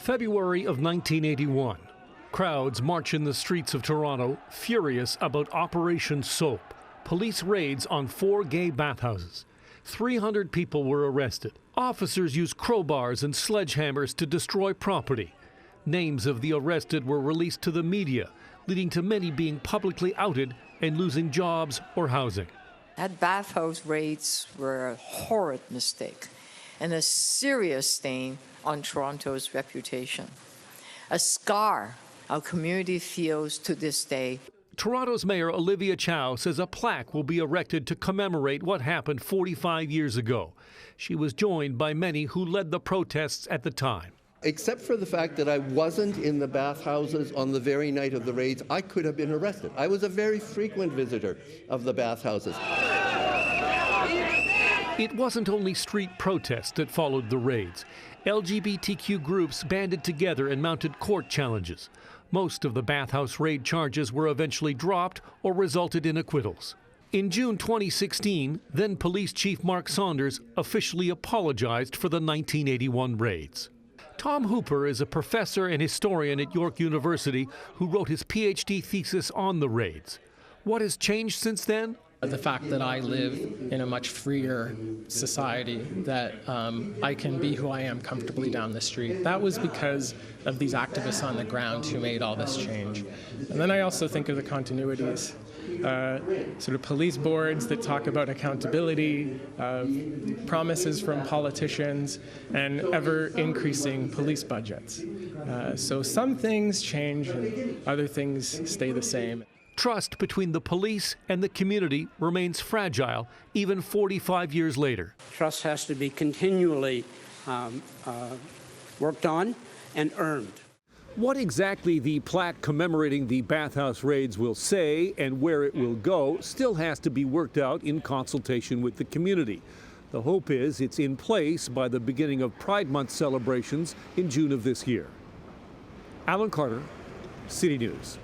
February of 1981. Crowds march in the streets of Toronto, furious about Operation Soap, police raids on 4 gay bathhouses. 300 people were arrested. Officers used crowbars and sledgehammers to destroy property. Names of the arrested were released to the media, leading to many being publicly outed and losing jobs or housing. That bathhouse raids were a horrid mistake and a serious stain on Toronto's reputation. A scar our community feels to this day. Toronto's Mayor Olivia Chow says a plaque will be erected to commemorate what happened 45 years ago. She was joined by many who led the protests at the time. Except for the fact that I wasn't in the bathhouses on the very night of the raids, I could have been arrested. I was a very frequent visitor of the bathhouses. It wasn't only street protests that followed the raids. LGBTQ groups banded together and mounted court challenges. Most of the bathhouse raid charges were eventually dropped or resulted in acquittals. In June 2016, then Police Chief Mark Saunders officially apologized for the 1981 raids. Tom Hooper is a professor and historian at York University who wrote his PhD thesis on the raids. What has changed since then? The fact that I live in a much freer society, that I can be who I am comfortably down the street. That was because of these activists on the ground who made all this change. And then I also think of the continuities. Sort of police boards that talk about accountability, promises from politicians, and ever-increasing police budgets. So some things change and other things stay the same. Trust between the police and the community remains fragile even 45 years later. Trust has to be continually worked on and earned. What exactly the plaque commemorating the bathhouse raids will say and where it will go still has to be worked out in consultation with the community. The hope is it's in place by the beginning of Pride Month celebrations in June of this year. Alan Carter, City News.